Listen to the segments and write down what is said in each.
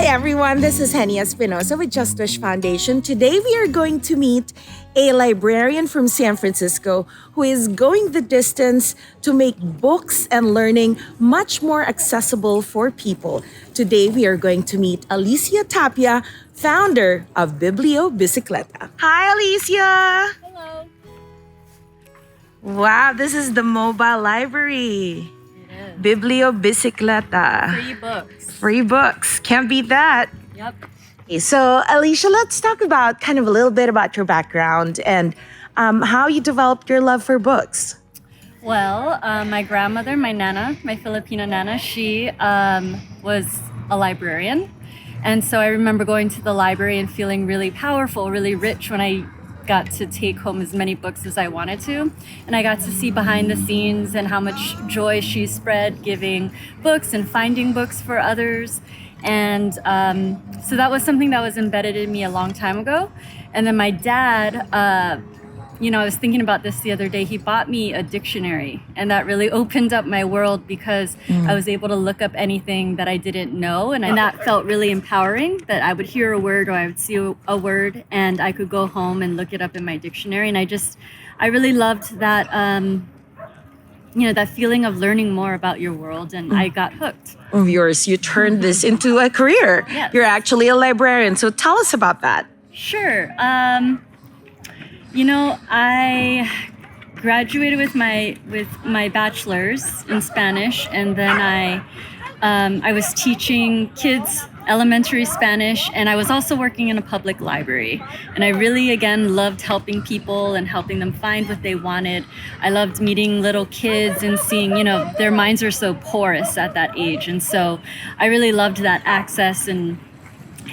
everyone, this is Henny Espinosa with Just Wish Foundation. Today we are going to meet a librarian from San Francisco who is going the distance to make books and learning much more accessible for people. Today we are going to meet Alicia Tapia, founder of Bibliobicicleta. Hi, Alicia! Hello. Wow, this is the mobile library. It is. Bibliobicicleta. Free books. Free books. Can't beat that. Yep. Okay, so, Alicia, let's talk about kind of a little bit about your background and how you developed your love for books. Well, my grandmother, my nana, my Filipino nana, she was a librarian. And so I remember going to the library and feeling really powerful, really rich when I got to take home as many books as I wanted to. And I got to see behind the scenes and how much joy she spread giving books and finding books for others. And so that was something that was embedded in me a long time ago. And then my dad, I was thinking about this the other day. He bought me a dictionary, and that really opened up my world because I was able to look up anything that I didn't know. And that felt really empowering, that I would hear a word or I would see a word and I could go home and look it up in my dictionary. And I really loved that, that feeling of learning more about your world, and I got hooked. Of yours, you turned this into a career. Yes. You're actually a librarian. So tell us about that. Sure. I graduated with my bachelor's in Spanish, and then I was teaching kids elementary Spanish, and I was also working in a public library. And I really, again, loved helping people and helping them find what they wanted. I loved meeting little kids and seeing, their minds are so porous at that age. And so I really loved that access and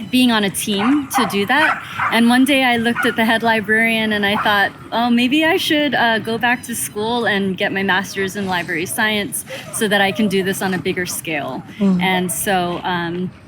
being on a team to do that. And one day I looked at the head librarian and I thought, oh, maybe I should go back to school and get my master's in library science so that I can do this on a bigger scale. And so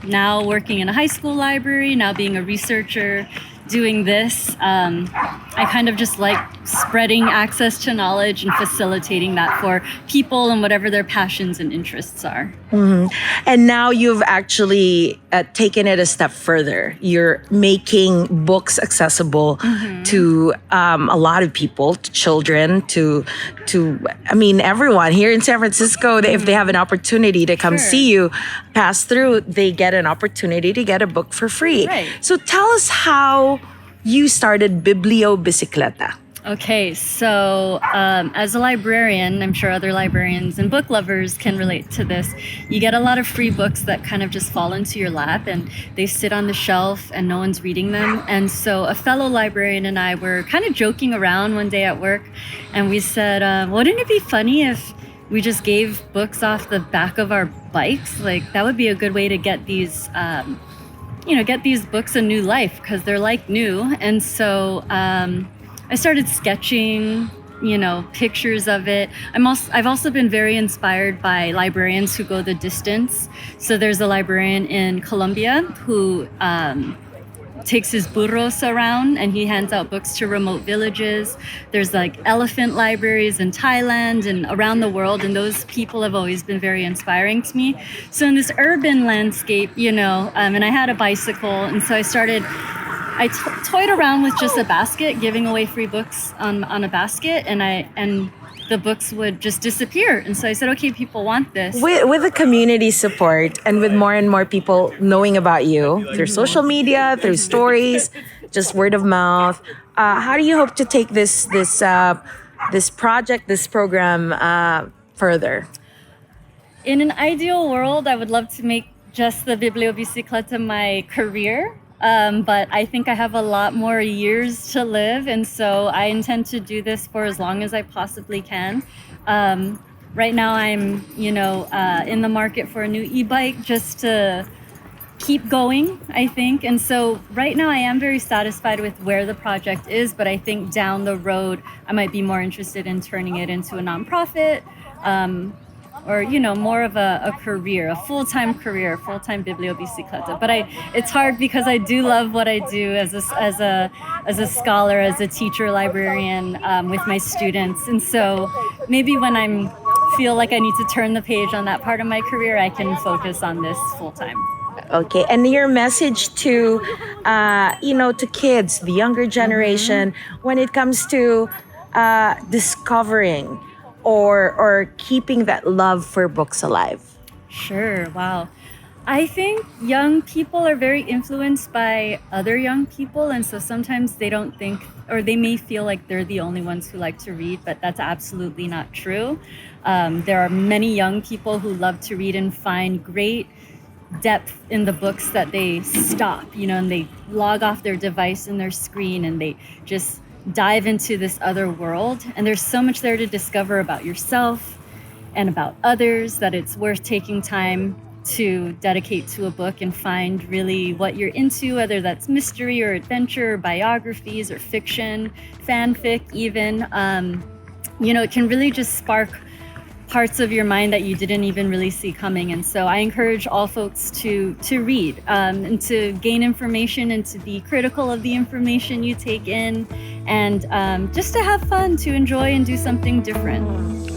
now working in a high school library, now being a researcher, doing this, I kind of just like spreading access to knowledge and facilitating that for people and whatever their passions and interests are. And now you've actually taken it a step further. You're making books accessible to a lot of people, to children, to everyone here in San Francisco. If they have an opportunity to come see you, pass through, they get an opportunity to get a book for free. Right. So tell us how you started Bibliobicicleta. Okay, so as a librarian, I'm sure other librarians and book lovers can relate to this. You get a lot of free books that kind of just fall into your lap and they sit on the shelf and no one's reading them. And so a fellow librarian and I were kind of joking around one day at work, and we said, wouldn't it be funny if we just gave books off the back of our bikes? Like, that would be a good way to get these get these books a new life, because they're like new. And so I started sketching, pictures of it. I've also been very inspired by librarians who go the distance. So there's a librarian in Colombia who takes his burros around and he hands out books to remote villages. There's like elephant libraries in Thailand and around the world, and those people have always been very inspiring to me. So in this urban landscape, and I had a bicycle, and so I toyed around with just a basket, giving away free books on a basket, and the books would just disappear. And so I said, okay, people want this. With the community support and with more and more people knowing about you through social media, through stories, just word of mouth, how do you hope to take this project, this program further? In an ideal world, I would love to make just the Bibliobicicleta my career. But I think I have a lot more years to live, and so I intend to do this for as long as I possibly can. Right now I'm, in the market for a new e-bike just to keep going, I think. And so right now I am very satisfied with where the project is, but I think down the road I might be more interested in turning it into a nonprofit, or more of a career, a full-time career, full-time Bibliobicicleta. But it's hard because I do love what I do as a scholar, as a teacher, librarian, with my students. And so maybe when I feel like I need to turn the page on that part of my career, I can focus on this full-time. Okay, and your message to, to kids, the younger generation, when it comes to discovering or keeping that love for books alive. Sure. Wow. I think young people are very influenced by other young people. And so sometimes they don't think, or they may feel like they're the only ones who like to read, but that's absolutely not true. There are many young people who love to read and find great depth in the books that they stop, and they log off their device and their screen and they just dive into this other world. And there's so much there to discover about yourself and about others that it's worth taking time to dedicate to a book and find really what you're into, whether that's mystery or adventure or biographies or fiction, fanfic even. It can really just spark parts of your mind that you didn't even really see coming. And so I encourage all folks to read and to gain information and to be critical of the information you take in, and just to have fun, to enjoy and do something different.